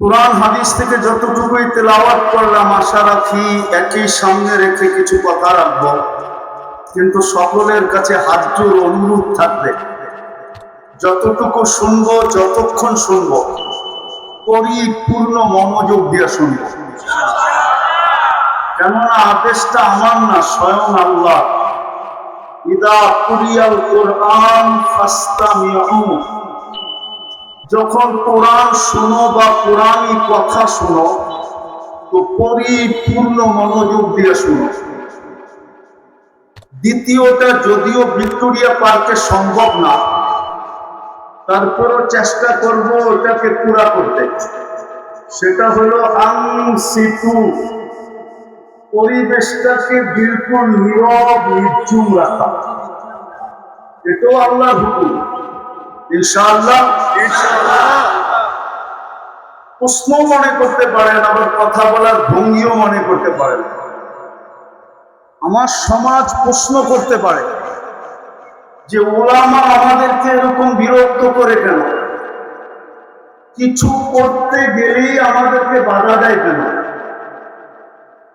কুরআন হাদিস থেকে যতটুকুই তেলাওয়াত করলাম, আশা রাখি একই সামনে রেখে কিছু কথা রাখবো। কিন্তু সকলের কাছে হাত জোড় অনুরোধ থাকবে, যতটুকু শুনবো, যতক্ষণ শুনবো, পরিপূর্ণ মনোযোগ দিয়ে শুনবো। কেননা আদেশটা আমার না, স্বয়ং আল্লাহ। ইদা কুরিয়াল কুরআন ফাসতামিউ, যখন কোরআন শুনো বা কোরআনী কথা শুনো তো পরিপূর্ণ মনোযোগ দিয়ে শুনো। দ্বিতীয়টা, যদিও ভিক্টোরিয়া পার্কে সম্ভব না, তারপরও চেষ্টা করব ওটাকে পুরা করতে। সেটা হলো আনসিতু, পরিবেশটাকে বিলকুল নীরব নির্জুম রাখা। এটাও আল্লাহর হুকুম। ইনশাআল্লাহ প্রশ্ন মনে করতে পারেন, আবার কথা বলার ভঙ্গিও মনে করতে পারেন। আমার সমাজ প্রশ্ন করতে পারে যে ওলামা আমাদেরকে এরকম বিরক্ত করে কেন, কিছু করতে গেলেই আমাদেরকে বাধা দেয় কেন।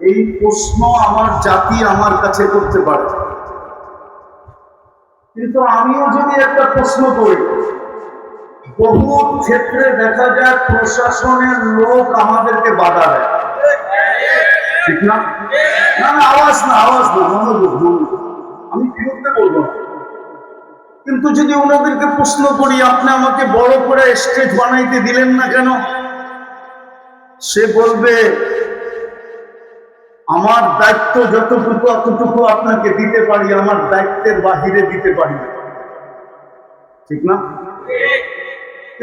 এই প্রশ্ন আমার জাতি আমার কাছে করতে পারে। কিন্তু আমিও যদি একটা প্রশ্ন করি, বহু ক্ষেত্রে দেখা যায় প্রশাসনের লোক আমাদেরকে বাধা দেয়, ঠিক না? না না, আওয়াজ না, মনোযোগ। আমি বিরুদ্ধে বলবো না, কিন্তু যদি ওনাদেরকে প্রশ্ন করি, আপনি আমাকে বড় করে স্টেজ বানাইতে দিলেন না কেন, সে বলবে আমার দায়িত্ব যতটুকু অতটুকু আপনাকে দিতে পারি, আমার দায়িত্বের বাহিরে দিতে পারি না, ঠিক না?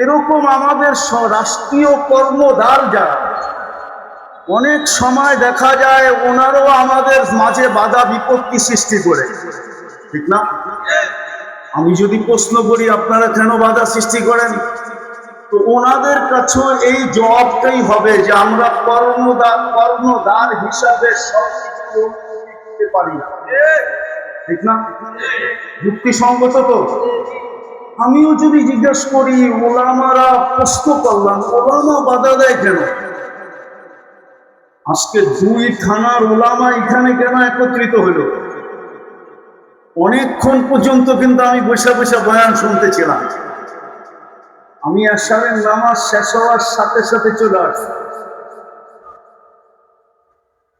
এরকম আমাদের রাষ্ট্রীয় কর্মধার যারা, অনেক সময় দেখা যায় ওনারও আমাদের মাঝে বাধা বিপত্তি সৃষ্টি করে, ঠিক না? আমি যদি প্রশ্ন করি আপনারা কেন বাধা সৃষ্টি করেন, তো ওনাদের কাছেও এই জবাবটাই হবে যে আমরা কর্ণধার হিসাবে সবকিছু দিতে পারি না, ঠিক না? যুক্তিসঙ্গত তো? আমিও যদি জিজ্ঞেস করি, ওলামারা প্রশ্ন করলাম, ওলামা বাধা দেয় কেন? আজকে 2 থানার ওলামা এখানে কেন একত্রিত হলো? অনেকক্ষণ পর্যন্ত কিন্তু আমি বসে বসে বয়ান শুনতেছিলাম। আমি এশারের নামাজ শেষ হওয়ার সাথে সাথে চলে আসছি।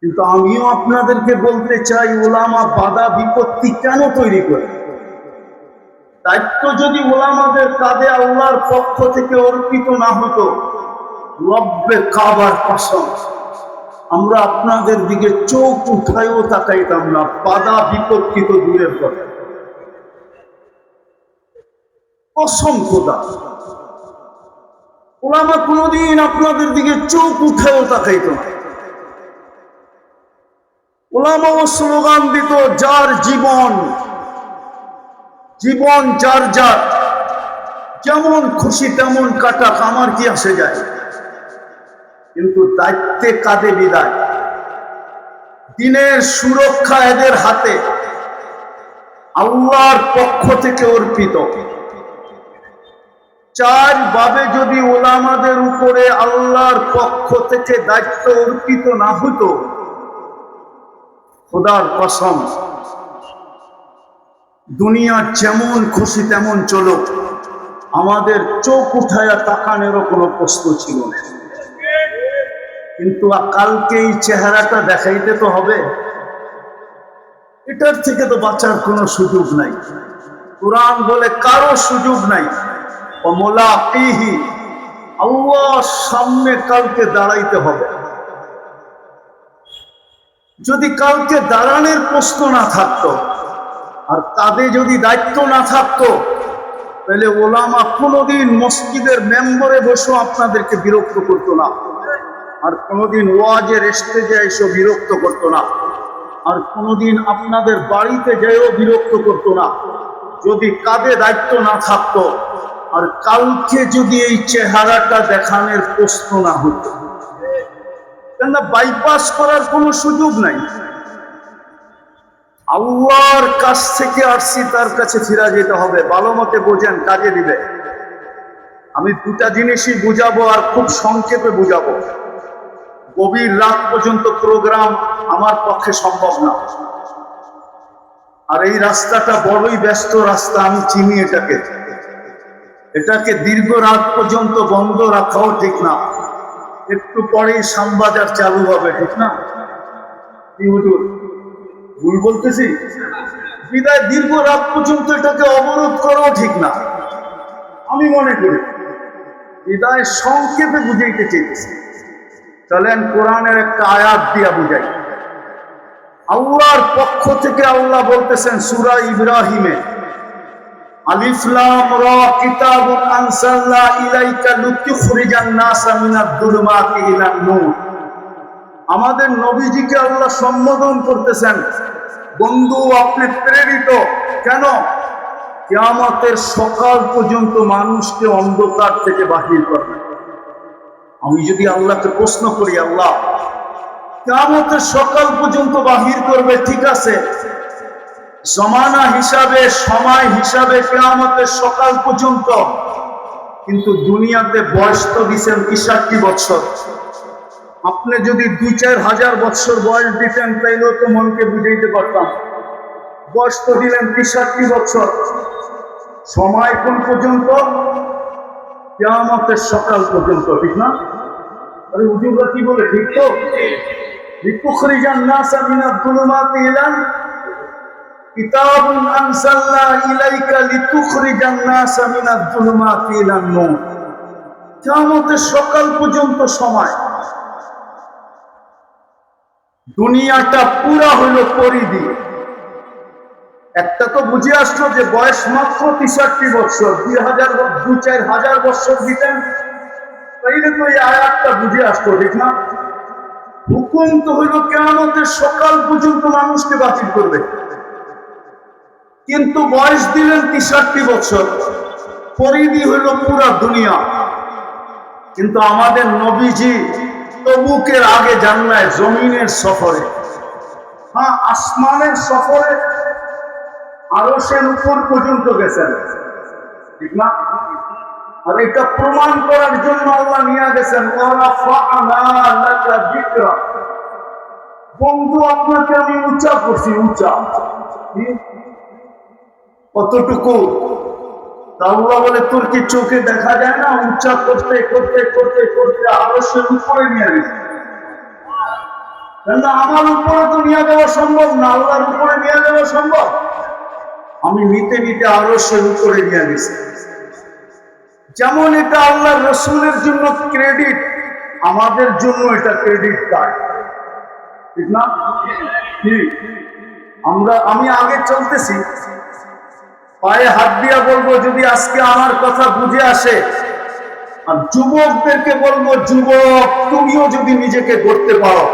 কিন্তু আমিও আপনাদেরকে বলতে চাই, ওলামা বাধা বিপত্তি কেন তৈরি করে? দায়িত্ব যদি ওলামাদের কাঁধে আল্লাহর পক্ষ থেকে অর্পিত না হতো, রব্বে কাবার কসম আমরা আপনাদের দিকে চোখ উঠায়ও তাকাইতাম না। বাধা বিপত্তি তো দূরের কথা, কসম খোদা, ওলামা কোনদিন আপনাদের দিকে চোখ উঠায়ও তাকাইত না। ওলামাও স্লোগান দিত, যার জীবন যার যার, যেমন খুশি তেমন কাটাক, আমার কি আসে যায়। কিন্তু দায়িত্বে কাঁধে বিদায়, দিনের সুরক্ষা এদের হাতে, আল্লাহর পক্ষ থেকে অর্পিত। 4 ভাবে যদি ওলামাদের উপরে আল্লাহর পক্ষ থেকে দায়িত্ব অর্পিত না হতো, খোদার কসম দুনিয়া যেমন খুশি তেমন চলুক, আমাদের চোখ উঠায়া তাকানোরও কোনো প্রশ্ন ছিল না। কিন্তু কালকে এই চেহারাটা দেখাইতে তো হবে, এটার থেকে তো বাঁচার কোনো সুযোগ নাই। কুরআন বলে কারো সুযোগ নাই। ওয়ামুলাকিহি, আল্লাহর সামনে কালকে দাঁড়াইতে হবে। যদি কালকে দাঁড়ানোর প্রশ্ন না থাকতো, আর তাদের যদি দায়িত্ব না থাকতো, তাহলে ওলামা কোনোদিন মসজিদের মেম্বরে বসেও আপনাদেরকে বিরক্ত করতো না, আর কোনোদিন ওয়াজের স্টেজে এসে বিরক্ত করতো না, আর কোনোদিন আপনাদের বাড়িতে যেও বিরক্ত করতো না, যদি কাঁধে দায়িত্ব না থাকতো। আর কালকে যদি এই চেহারাটা দেখানোর প্রশ্ন না হতো, কেননা বাইপাস করার কোনো সুযোগ নাই। আল্লাহর কাছ থেকে আসছি, তার কাছে ফিরা যেতে হবে। ভালো মতে বোঝেন, কাজে দিবে। আমি দুটা জিনিসই বুঝাবো আর খুব সংক্ষেপে বুঝাবো। গভীর রাত পর্যন্ত প্রোগ্রাম আমার পক্ষে সম্ভব না, আর এই রাস্তাটা বড়ই ব্যস্ত রাস্তা, আমি চিনি এটাকে দীর্ঘ রাত পর্যন্ত বন্ধ রাখাও ঠিক না। একটু পরেই শ্যামবাজার চালু হবে, ঠিক না? কি হুজুর, ভুল বলতেছি? বিদায় দীর্ঘ রাত পর্যন্ত এটাকে অবরোধ করাও ঠিক না, আমি মনে করি। বিদায় সংক্ষেপে বুঝাইতে চেয়েছি। চলেন কোরআনের একটা আয়াত দিয়া বুঝাই। আল্লাহর পক্ষ থেকে আল্লাহ বলতেছেন সূরা ইব্রাহিমে, আলিফ লাম রা কিতাবুন আনসালনা ইলাইকা লিতুখরিজান নাসা মিনাদ যুলুমাতি ইলান নূর। আমাদের নবীজিকে আল্লাহ সম্বোধন করতেছেন, বন্ধু আপনি প্রেরিত কেন? কিয়ামতের সকাল পর্যন্ত মানুষকে অন্ধকার থেকে বাহির করবেন। আমি যদি আল্লাহকে প্রশ্ন করি, আল্লাহ কিয়ামতের সকাল পর্যন্ত বাহির করবে, ঠিক আছে, জমানা হিসাবে সময় হিসাবে কিয়ামতের সকাল পর্যন্ত, কিন্তু দুনিয়াতে বয়স তো দিচ্ছেন ৬৩ বছর। আপনি যদি ২-৪ হাজার বছর বয়স দিতেন তাইলেও তো মনকে বুঝাইতে পারতাম। বয়স তো দিলেন ৬৩ বছর, সময় কোন পর্যন্ত? কিয়ামতের সকাল পর্যন্ত, ঠিক না? আরে হুজুররা কি বলে, ঠিক তো? লিতুখরিজান নাসা মিনাদ যুলুমাতি ইলান কিতাবুন আনসালনা ইলাইকা লিতুখরিজান নাসা মিনাদ যুলুমাতি ইলান নূর। কিয়ামতের সকাল পর্যন্ত সময়। দুনিয়াটা পুরা হইল পরিধি। একটা তো বুঝে আসলো যে বয়স মাত্র ৬৩ বছর, ২-৪ হাজার বছর দিতেন তাইলে তো এই আয়াতটা বুঝে আসতো, ঠিক না? হুকুম তো হইল কিয়ামতের সকাল পর্যন্ত মানুষকে বাতিল করবে, কিন্তু বয়স দিলেন ৬৩ বছর, পরিধি হইল পুরা দুনিয়া। কিন্তু আমাদের নবীজি তবুকের আগে যান নাই, জমিনের সফরে, হ্যাঁ আসমানের সফরে আরশের উপর পর্যন্ত গেছেন, ঠিক না? আর এটা প্রমাণ করার জন্য আল্লাহ নিয়ে গেছেন বন্ধু আপনাকে আমি উঁচা করছি, উঁচা কতটুকু? আল্লাহ বলে তোর কি চোখে দেখা যায় না? উঁচা করতে করতে করতে করতে আরশের উপরে নিয়ে গেছে। আমার উপরে তো নিয়ে যাওয়া সম্ভব না, আল্লাহর উপরে নিয়ে যাওয়া সম্ভব। আমি নিতে নিতে আরশের উপরে নিয়ে গেছি। যেমন এটা আল্লাহ রসুলের জন্য ক্রেডিট, আমাদের জন্য এটা ক্রেডিট কার্ড, ঠিক না? আমি আগে চলতেছি, পায়ে হাত দিয়া বলবো যদি আজকে আমার কথা বুঝে আসে, আর যুবকদেরকে বলবো যুবক তুমিও যদি নিজেকে গড়তে পারো,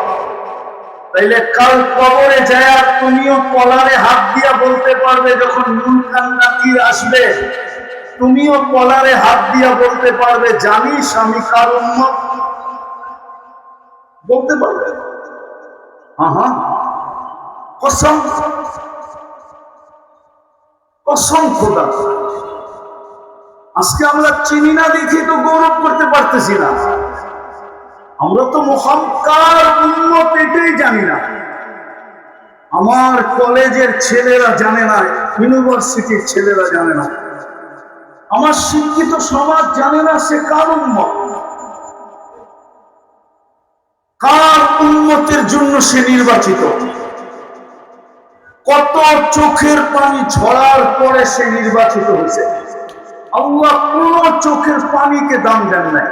তাইলে কাল কবরে যায় তুমিও কলারে হাত দিয়া বলতে পারবে, যখন মুনকার নাকির আসবে তুমিও কলারে হাত দিয়া বলতে পারবে জানিস আমি কার উম্মত, বলতে পারবে। হ্যাঁ, কসম কসম খোদা, আজকে আমরা চিনি না দেখি তো গৌরব করতে পারতেছি না। আমরা তো মুহাম্মদ উম্মত এটাই জানি না। আমার কলেজের ছেলেরা জানে না, ইউনিভার্সিটির ছেলেরা জানে না, আমার শিক্ষিত সমাজ জানে না সে কার উম্মত, কার উম্মতের জন্য সে নির্বাচিত। কত চোখের পানি ঝরার পরে সে নির্বাচিত হয়েছে। আল্লাহ কোন চোখের পানিকে দাম দেন নাই।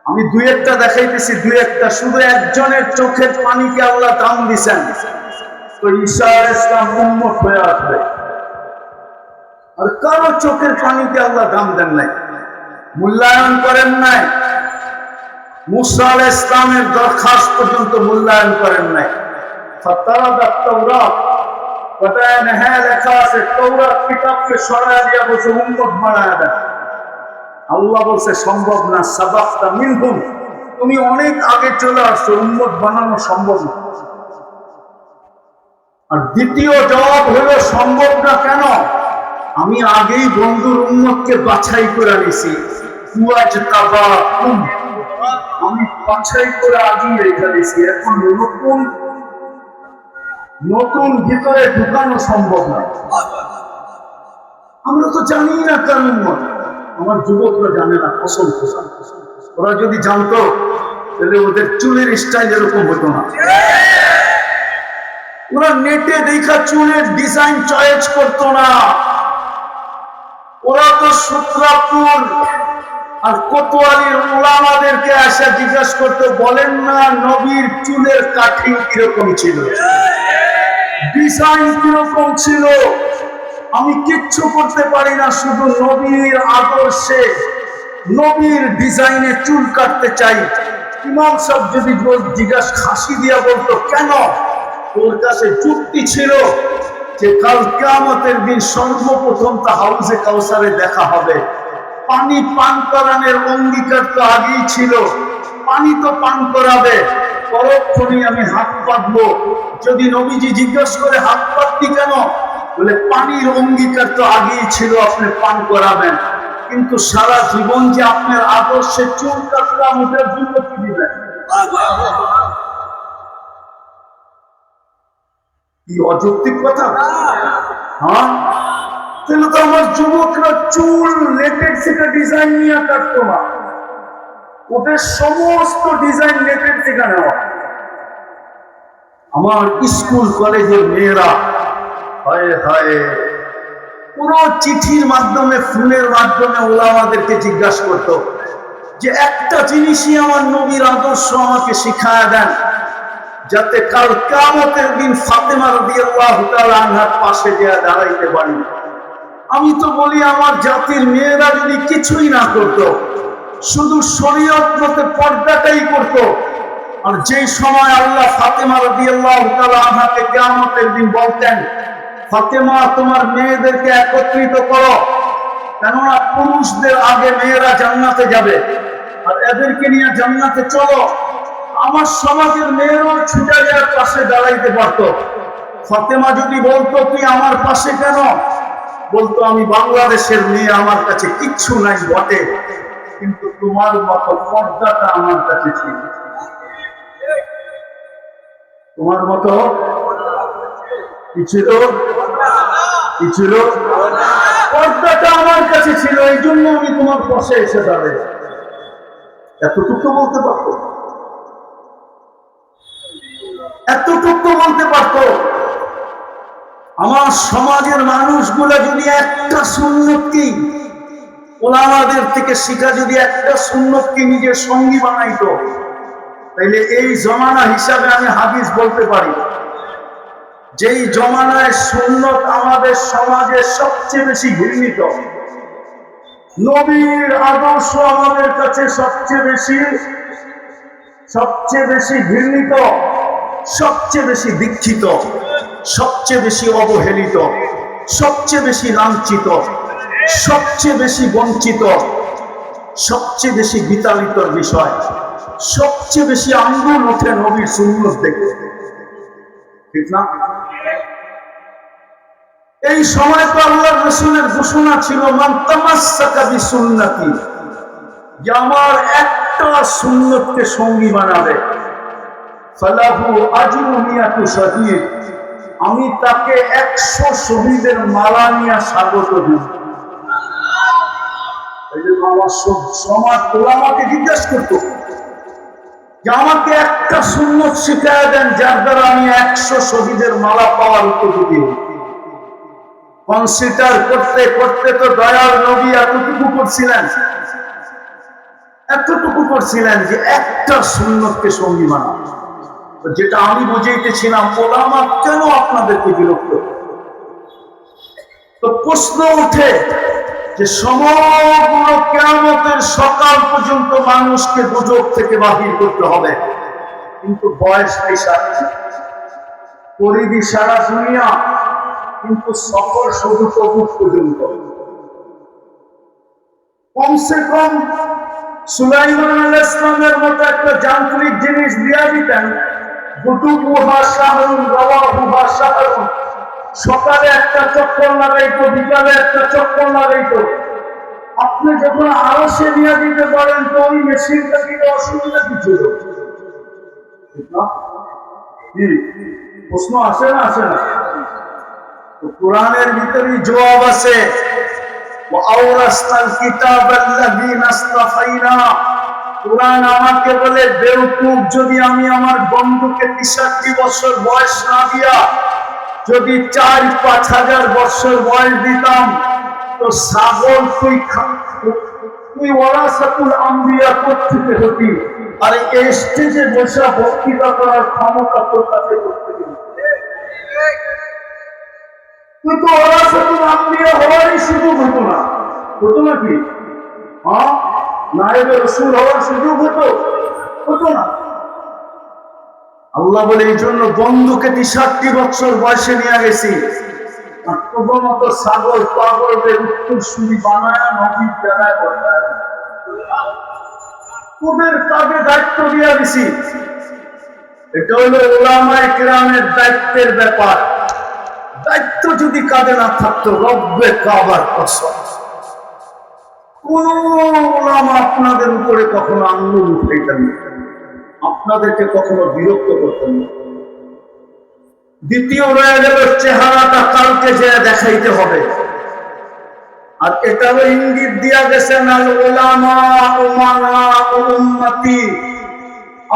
আমি দুই একটা দেখাইতেছি, দুই একটা, শুধু একজনের চোখের পানিকে আল্লাহ দাম দিছেন, তো ঈসা আলাইহিস সালাম উম্মত হয়ে আসবে। আর কারো চোখের পানিকে আল্লাহ দাম দেন নাই, মূল্যায়ন করেন নাই। মুসা আলাইহিস সালামের দরখাস্ত পর্যন্ত মূল্যায়ন করেন নাই। ফাতারাদাত তাওরাত, बताया नहीं লেখা আছে তাওরাত কিতাবকে সরায় দিয়া বসে উম্মত বানায়া দেন। আল্লাহ বলছে সম্ভব না, সাবাক্তা মিনহুম, তুমি অনেক আগে চলে আসছো, উম্মত বানানো সম্ভব না। আর দ্বিতীয় জবাব হলো সম্ভব না কেন? আমি আগেই বন্ধুর উম্মতকে বাছাই করে নিছি, আমি বাছাই করে আগেই রেখে দিছি। এখন নতুন ভিতরে ঢুকানো সম্ভব না। আমরা তো জানি না কার উম্মত, আমার যুবকরা জানে না, কসম খোসা। ওরা যদি জানতো তাহলে ওদের চুলের স্টাইল এরকম হতো না। ওরা নেটে দেখা চুলের ডিজাইন চয়েস করতো না। ওরা তো সূত্রাপুর আর কোতোয়ালির উলামাদেরকে আসা জিজ্ঞাসা করতো, বলেন না নবীর চুলের কাটিং কিরকম ছিল, ডিজাইন কিরকম ছিল। আমি কিচ্ছু করতে পারি না, শুধু নবীর আদর্শে নবীর ডিজাইনে চুল কাটতে চাই। ইমাম সাহেব যদি জিজ্ঞাসা হাসি দিয়া বলতো, কেন? ওর কাছে যুক্তি ছিল যে কাল কিয়ামতের দিন সর্বপ্রথম তা হাউজে কাউসারে দেখা হবে। পানি পান করানোর অঙ্গীকার তো আগেই ছিল, পানি তো পান করাবে। পরক্ষণে আমি হাত পাতবো। যদি নবীজি জিজ্ঞাসা করে হাত পাতবি কেন, বলে পানির অঙ্গীকার তো আগেই ছিল, আপনি পান করাবেন। কিন্তু সারা জীবন যে আপনার আদর্শে চুল কাটলাম, ওটার জন্য কি দিবেন? কি অযৌক্তিক কথা! হ্যাঁ, তাহলে তো আমার যুবকরা চুল লেটেড সেটা ডিজাইন নিয়ে কাটতো না, ওদের সমস্ত ডিজাইন লেটেড থেকে নেওয়া। আমার স্কুল কলেজের মেয়েরা হায় হায় পুরো চিঠির মাধ্যমে, ফুলের মাধ্যমে ওলামাদেরকে জিজ্ঞাসা করতো যে একটা জিনিসই আমার নবীর আদর্শ আমাকে শিখায়া দেন, যাতে কাল কিয়ামতের দিন ফাতেমা রাদিয়াল্লাহু তাআলা আনহার পাশে গিয়ে দাঁড়াইতে পারি। আমি তো বলি আমার জাতির মেয়েরা যদি কিছুই না করত, শুধু শরীয়ত মতে পর্দাটাই করত, আর যেই সময় আল্লাহ ফাতেমা রাদিয়াল্লাহু তাআলা আনহাকে কিয়ামতের দিন বলতেন, ফাতেমা তোমার মেয়েদেরকে একত্রিত করো, কেননা পুরুষদের আগে মেয়েরা জান্নাতে যাবে, আর এদেরকে নিয়ে জান্নাতে চলো, আমার সমাজের মেয়েরাও ছুটে যাওয়ার পাশে দাঁড়াইতে পারত। ফাতেমা যদি বলতো তুই আমার পাশে কেন, বলতো আমি বাংলাদেশের মেয়ে, আমার কাছে কিচ্ছু নাই বটে, কিন্তু তোমার মতো পর্দাটা আমার কাছে ছিল। তোমার মতো কি ছিল? কি ছিল? পর্দাটা আমার কাছে ছিল, এই জন্য আমি তোমার পাশে এসে দাঁড়াই। এতটুকু বলতে পারতো, এতটুকু বলতে পারতো। আমার সমাজের মানুষগুলা যদি একটা সুন্নতকে ওলামাদের থেকে শিখা, যদি একটা সুন্নতকে নিজের সঙ্গী বানাইতো, তাইলে এই জমানা হিসাবে আমি হাদিস বলতে পারি, যেই জমানায় সুন্নত আমাদের সমাজে সবচেয়ে বেশি ঘৃণিত, নবীর আদর্শ আমাদের কাছে সবচেয়ে বেশি ঘৃণিত, সবচেয়ে বেশি দীক্ষিত, সবচেয়ে বেশি অবহেলিত, সবচেয়ে বেশি লাঞ্ছিত, সবচেয়ে বেশি বঞ্চিত, সবচেয়ে বেশি বিতাড়িত বিষয়, সবচেয়ে বেশি আঙ্গুল ওঠে নবীর সুন্নত দেখে, ঠিক না? এই সময় তো আল্লাহর রাসূলের ঘোষণা ছিল, মান তামাসসাকা বিসুন্নতি, যে আমার একটা সুন্নতকে সঙ্গী বানাবে, ফালাহু আজরু মিয়াতু শাহীদ, আমি তাকে 100 শহীদের মালা নিয়ে স্বাগত দিব। এই জন্য আমার সমাজ ওলামাকে জিজ্ঞাসা করতো যে আমাকে একটা সুন্নত শিখায় দেন যার দ্বারা আমি 100 শহীদের মালা পাওয়ার উপযোগী হই। কনসিডার করতে করতে তো দয়াল নবী এতটুকু করছিলেন যে একটা সুন্নতকে সঙ্গী বানান। যেটা আমি বুঝাইতেছিলাম, ওলামা কেন আপনাদেরকে বিরক্ত? তো প্রশ্ন উঠে যে সমগ্র কিয়ামতের সকাল পর্যন্ত মানুষকে দুজক থেকে বাহির করতে হবে, কিন্তু বয়স পরিধি সারা দুনিয়া, কিন্তু সফর শুধু তবুক পর্যন্ত। কমসে কম সুলাইমান আলাইহিস সালামের মতো একটা যান্ত্রিক জিনিস দিয়া দিতেন, সকালে একটা চক্কর লাগাইতো, বিকালে একটা চক্কর লাগাইতো। আপনি যখন আরশে নিয়ে দিতে পারেন তো ওই মেশিনটা দিতে অসুবিধা কিছু প্রশ্ন আসে না? আসে না? তো কোরআনের ভিতরে জবাব আছে, কোরআন আমাকে বলে, বেউকুফ, যদি আমি আমার বন্ধুকে 63 বছর বয়স না দিয়া যদি 4-5 হাজার বছর বয়স দিতাম তো ছাগল তুই ওয়ারাসাতুল আম্বিয়া করতে হতি, আর এই স্টেজে বসে বক্তৃতা করার ক্ষমতা তোর কাছে করতে গেল। তুই তো ওয়ারাসাতুল আম্বিয়া হওয়ারই সুযোগ হতো না, হতো নাকি? হ্যাঁ, নায়েবে রাসূল হওয়ার সুযোগ হতো না। আল্লাহ বলে, এই জন্য বন্ধুকে 63 বছর বয়সে নিয়ে গেছি, আর তোমার মতো ছাগল পাগলদের উত্তরসূরি বানায় নবীর বেলায় বসায় তোদের কাজে দায়িত্ব দিয়ে দিছি। এটা হলো উলামায়ে কেরামের দায়িত্বের ব্যাপার। দায়িত্ব যদি কাঁধে না থাকতো, রব্বে কাবার কসম, কোন উলামা আপনাদের উপরে কখনো আঙ্গুল উঠাইতেন না, আপনাদেরকে কখনো বিরক্ত করতেন না। দ্বিতীয় রয়ে গেল, চেহারাটা কালকে যে দেখাইতে হবে। আর এটাও ইঙ্গিত দিয়া গেছেন, আল উলামা উমানা উম্মতি।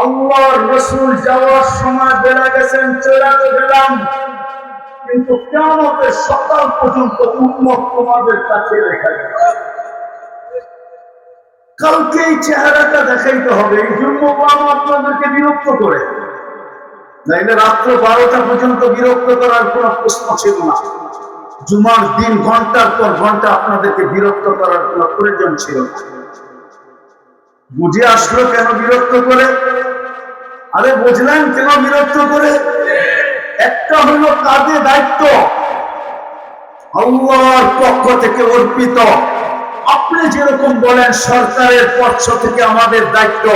আল্লাহর রাসূল যাওয়ার সময় বলে গেছেন, চলে গেলাম, কিন্তু কিয়ামতের সকাল পর্যন্ত উম্মত তোমাদের কাছে রেখে গেল। কালকে এই চেহারাটা দেখাইতে হবে। এই জন্য উলামা আপনাদেরকে বিরক্ত করে, নাইলে রাত্র 12টা পর্যন্ত বিরক্ত করার কোন প্রশ্ন ছিল না। জুমার দিন ঘন্টার পর ঘন্টা আপনাদেরকে বিরক্ত করার কোন প্রয়োজন ছিল না। বুঝে আসলো কেন বিরক্ত করে? আরে বুঝলেন কেন বিরক্ত করে? একটা হলো কাজে দায়িত্ব আল্লাহর পক্ষ থেকে অর্পিত। আপনি যেরকম বলেন সরকারের পক্ষ থেকে আমাদের দায়িত্ব,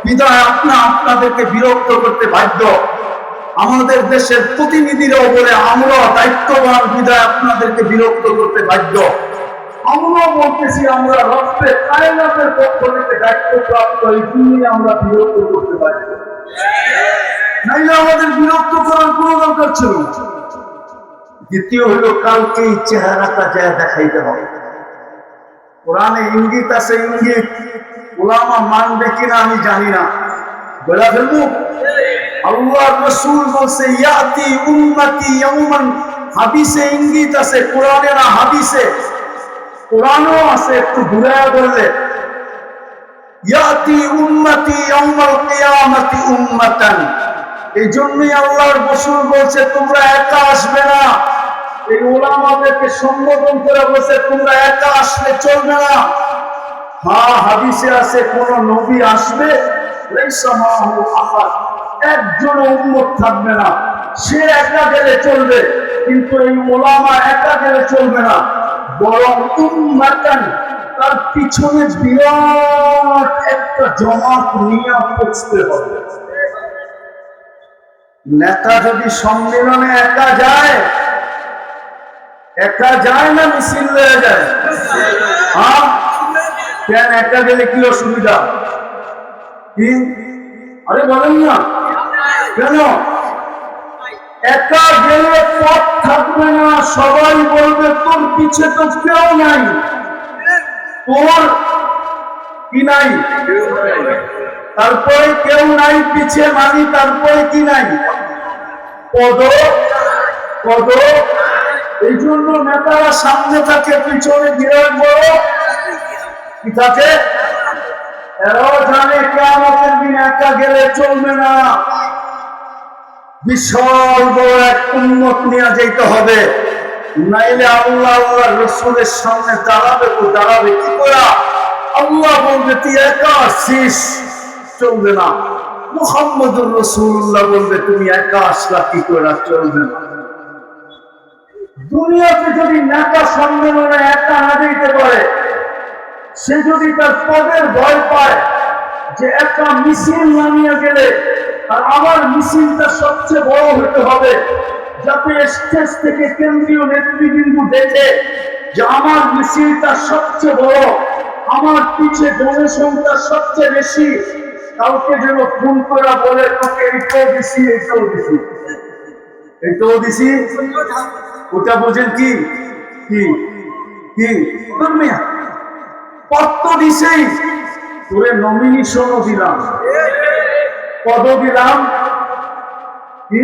বিধায় আপনাদেরকে বিরক্ত করতে বাধ্য। আমাদের দেশের প্রতিনিধিরাও বলে আমরা দায়িত্ববান, বিধায় আপনাদেরকে বিরক্ত করতে বাধ্য। আমরাও বলতেছি আমরা রব্বে কায়নাতের পক্ষ থেকে দায়িত্বপ্রাপ্ত, এই জন্যই আমরা বিরক্ত করতে বাধ্য। নাইলে আমাদের বিরক্ত করার কোনো দরকার ছিল না। দ্বিতীয় হলো, কালকে এই চেহারাটা যা দেখাইতে হবে। কোরআনে ইঙ্গিত আছে, ইঙ্গিত উলামা মানবে কিনা আমি জানি না, বলে ফেলবো। আল্লাহর রাসূল বলছে, ইয়াতি উম্মতি ইয়াওমান, হাদিসে ইঙ্গিত আছে, কোরআনে না হাদিসে। কোরআনও আছে, একটু ঘুরায়া বললে, ইয়াতি উম্মতি ইয়াওমাল কিয়ামাতি উম্মাতান। এই জন্যই আল্লাহর রাসূল বলছে তোমরা একা আসবে না। এই উলামাদেরকে সম্বোধন করে বলছে তোমরা একা আসলে চলবে না। হ্যাঁ, হাদিসে আছে কোন নবী আসবে, লাইসা মাহু আহাদ, একজন উম্মত থাকবে না, সে একা গেলে চলবে, কিন্তু এই উলামা একা গেলে চলবে না, বরং উম্মাতান, তার পিছনে বিরাট একটা জামাত নিয়ে পৌঁছতে হবে। নেতা যদি সম্মেলনে একা যায় না মিছিল হয়ে যায়? হ্যাঁ, কেন একা গেলে কি অসুবিধা? কি আরে বলেন না কেন? একা গেলে পথ থাকবে না, সবাই বলবে তোর পিছে তো কেউ নাই। তোর কি নাই? তারপরে কেউ নাই পিছে, মানি তারপরে কি নাই? পদ। এই জন্য নেতারা সামনে থাকে, পিছনে বিরাট বড় কি থাকে। এরাও জানে কিয়ামতের দিন একা গেলে চলবে না, বিশাল বড় এক উম্মত নিয়ে যেতে হবে, নাইলে আল্লাহ রাসূলের সামনে দাঁড়াবে কি করে? আল্লাহ বলবে তুই একা আসছিস, চলবে না। মুহাম্মদুর রাসূলুল্লাহ বলবে তুমি একা আসলা কি করে, চলবে না। দুনিয়াতে যদি নেতা সম্মেলনে একা না যেতে পারে, সে যদি তার পদের ভয় পায় যে একটা মিছিল নামিয়ে গেলে আর আমার মিছিলটা সবচেয়ে বড় হতে হবে, যাতে স্টেজ থেকে কেন্দ্রীয় নেতৃবৃন্দ দেখে যে আমার মিছিলটা সবচেয়ে বড়, আমার পিছে জনসংখ্যা সবচেয়ে বেশি, কাউকে যেন ফোন করা বলে তোকে এইটাও দিছি, এইটাও দিছি, এইটাও দিছি, ওটা বোঝেন কি কি কি পত্র দিছেই তোরে নমিনেশনও দিলাম, পদ দিলাম, কি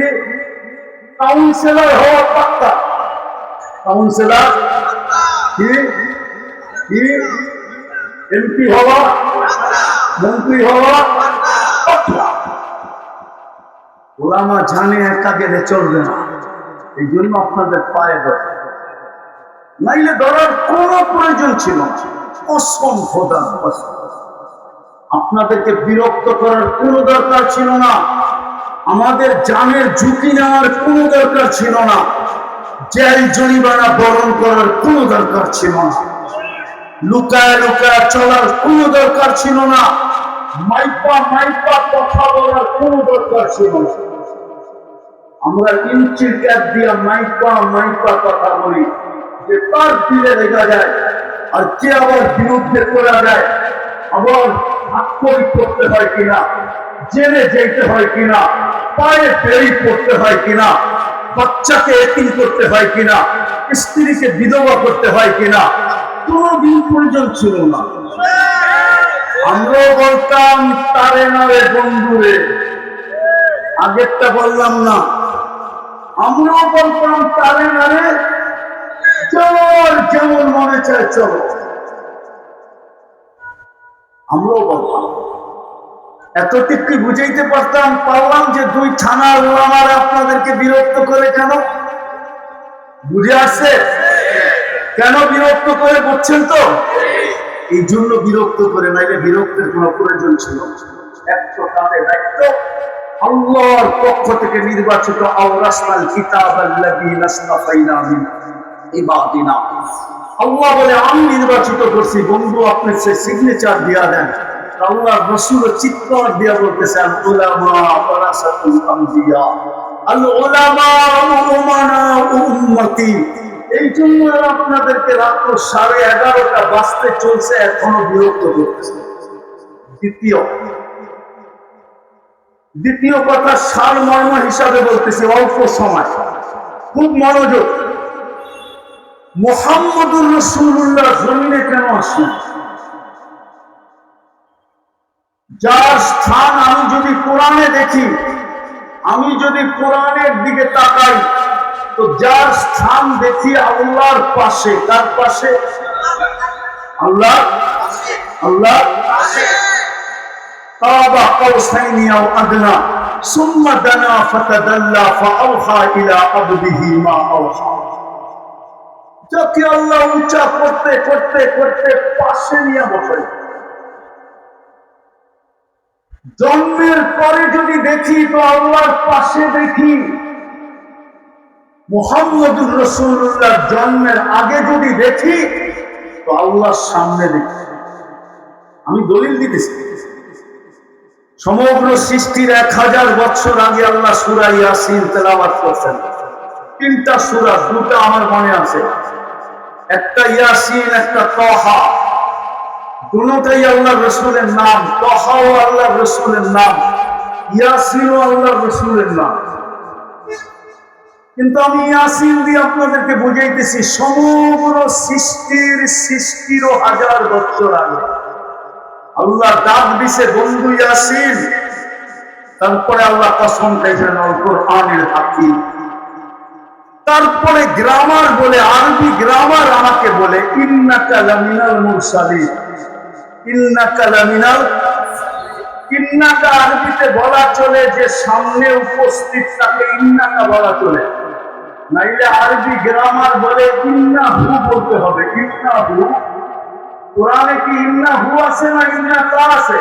কাউন্সিলর হওয়া পাক্কা, কাউন্সিলর কি কি এমপি হওয়া, মন্ত্রী হওয়া পাক্কা। ওলামা জানে একা গেলে চলবে না, এই জন্য আপনাদের পায়ে ধরে, নাইলে ধরার কোনো প্রয়োজন ছিল না। কসম খোদার কসম, আপনাদেরকে বিরক্ত করার কোনো দরকার ছিল না, আমাদের জানের ঝুঁকি নেওয়ার কোনো দরকার ছিল না, জেল জরিমানা বরণ করার কোনো দরকার ছিল না, লুকায় লুকায় চলার কোনো দরকার ছিল না, মাইপা মাইপা কথা বলার কোনো দরকার ছিল না। আমরা ইঞ্চির গ্যাপ দিয়ে মাইপা মাইপা কথা বলি, যে তার দিলে দেখা যায়, আর কে আবার বিরুদ্ধে করা যায়, আবার আক্ষরিক করতে হয় কিনা, জেলে যেতে হয় কিনা, পায়ে বেরি করতে হয় কিনা, বাচ্চাকে এতিম করতে হয় কিনা, স্ত্রীকে বিধবা করতে হয় কিনা, কোনদিন প্রয়োজন ছিল না। আমরাও বলতাম তারে নারে বন্ধুরে, আগেরটা বললাম না, আমরাও বলতাম তারে নারে, চল যেমন মনে চায় চলো, আমরাও বলতাম। এতটুক কি বুঝাইতে পারলাম যে দুই থানার ওলামারা আপনাদেরকে বিরক্ত করে কেন? বুঝে আসছে কেন বিরক্ত করে? বুঝছেন তো? এই জন্য বিরক্ত করে, নাইলে বিরক্তের কোনো প্রয়োজন ছিল। একটা তাদের দায়িত্ব, আল্লাহর পক্ষ থেকে নির্বাচিত, আওরাসনাল কিতাবাল্লাযীনা ইসতাফাইনা মিন ইবাদিনা, আল্লাহ বলে আমি নির্বাচিত করছি, বন্ধু আপনি সে সিগনেচার দিয়া দেন। আল্লাহ রাসূল চিৎকার দিয়া বলতেছেন, উলামা ওয়ারাসাতুল আমবিয়া, আল উলামা উমানা উম্মতি। এই জন্য আপনাদেরকে রাত 11:30 বাজতে চলছে, এখনো বিরক্ত করতেছে। দ্বিতীয় কথা সারমর্ম হিসাবে বলতেছি, অল্প সময়, খুব মনোযোগ। মুহাম্মদুর রাসূলুল্লাহ জমিনে কেন আসেন? যার স্থান আমি যদি কোরআনে দেখি, আমি যদি কোরআনের দিকে তাকাই, তো যার স্থান দেখি আল্লাহর পাশে, তার পাশে আল্লাহ, আল্লাহ কাবা কাউসাইনি আও আদনা সুম্মা দানা ফাতাদাল্লা ফাআওহা ইলা আবদিহি মা আওহা। যাকে আল্লাহ উঁচা করতে করতে করতে পাশে নিয়ে বসে। জন্মের পরে যদি দেখি তো আল্লাহর পাশে দেখি, মুহাম্মদুর রাসূলুল্লাহ জন্মের আগে যদি দেখি তো আল্লাহর সামনে দেখি। আমি দলিল দিতেছি, সমগ্র সৃষ্টির 1000 বছর আগে আল্লাহ সূরা ইয়াসিন তেলাওয়াত করছেন। 3টা সূরা, 2টা আমার মনে আছে, একটা ইয়াসিন, একটা তাহা। দুটোই আল্লাহর রাসূলের নাম, তাহাও আল্লাহর রাসূলের নাম, ইয়াসিনও আল্লাহর রাসূলের নাম। কিন্তু আমি ইয়াসিন দিয়ে আপনাদেরকে বুঝাইতেছি সমগ্র সৃষ্টিরও 1000 বছর আগে আল্লাহ ডাক দিছে, বন্ধু ইয়াসিন। তারপরে আল্লাহ কসম খাইছেন আল কোরআনিল হাকিম। তারপরে গ্রামার বলে, আরবি গ্রামার আমাকে বলে, ইন্নাকা লামিনাল মুরসালিন, ইন্নাকা লামিনাল, ইন্নাকা আরবিতে বলা চলে যে সামনে উপস্থিত তাকে ইন্নাকা বলা চলে, নাইলে আরবি গ্রামার বলে ইন্নাহু বলতে হবে। ইন্নাহু, কোরআনে কি ইন্নাহু আছে না ইন্নাকা আছে?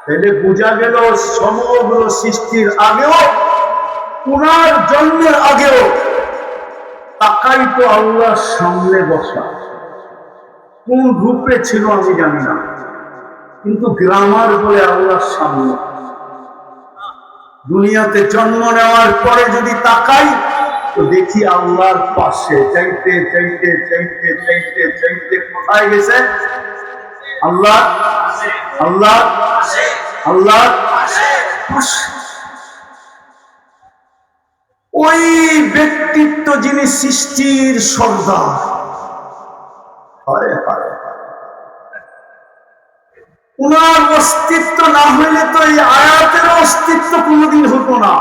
তাহলে বোঝা গেল সমগ্র সৃষ্টির আগেও, ওনার জন্মের আগেও তাকাই তো আল্লাহর সামনে বসা। কোন রূপে ছিল আমি জানি না, কিন্তু গ্রামার বলে আল্লাহর সামনে। দুনিয়াতে জন্ম নেওয়ার পরে যদি তাকাই তো দেখি আল্লাহর পাশে চাইতে চাইতে চাইতে চাইতে চাইতে কোথায় গেছে? আল্লাহ আল্লাহ আল্লাহ। ওই ব্যক্তিত্ব যিনি সৃষ্টির সর্দার, উনার অস্তিত্ব না হইলে তো এই আয়াতের অস্তিত্ব কোনোদিন হতো না।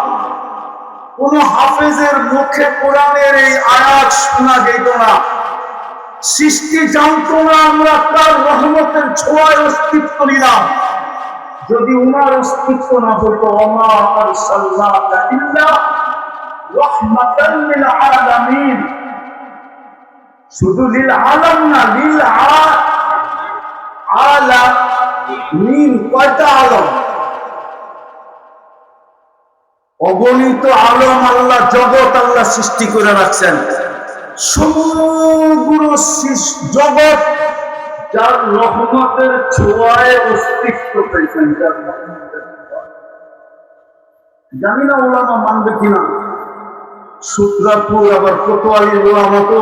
কোন হাফেজের মুখে কোরআনের এই আয়াত শোনা যেত না, সৃষ্টি জানতো না আমরা তার রহমতের ছোঁয়ায় অস্তিত্ব নিলাম। যদি উনার অস্তিত্ব না হতো, ওমা আরসালনাকা ইল্লা রাহমাতাল লিল আলামিন, শুধু লিল আলাম না, লিল আলামিন। কয়টা আলম? অগণিত আলম আল্লাহ, জগৎ আল্লাহ সৃষ্টি করে রাখছেন। সমগ্র জগৎ যার রহমতের ছোঁয়ায় অস্তিত্ব পেয়েছেন, জানি না ওলামা মানবে কিনা। সূত্রাপুর আবার কোতোয়ালি ওলামা তো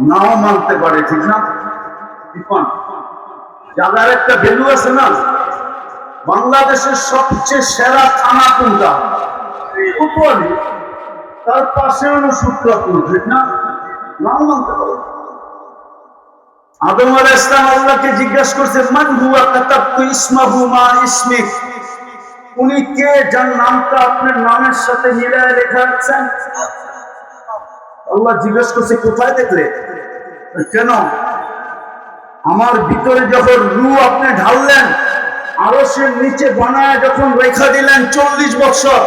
নাও মানতে পারে, ঠিক না? যাদের একটা ভ্যালু আছে না, বাংলাদেশের সবচেয়ে সেরা থানা কোনটা? কোতোয়ালি। তার পাশে হলো সূত্রাপুর, ঠিক না? নাও মানতে পারে। আদম আলাইহিস সালাম আল্লাহকে জিজ্ঞাসা করছে, মান হুয়া কাতাবতু ইসমাহু মা ইসমিক, উনি কে যার নামটা আপনার নামের সাথে মিলায় লেখা আছেন? আল্লাহ জিজ্ঞাসা করছে, কোথায় দেখলে? কেন? আমার ভিতরে যখন রূহ আপনি ঢাললেন, আরশের নিচে বানায় যখন রেখা দিলেন 40 বছর,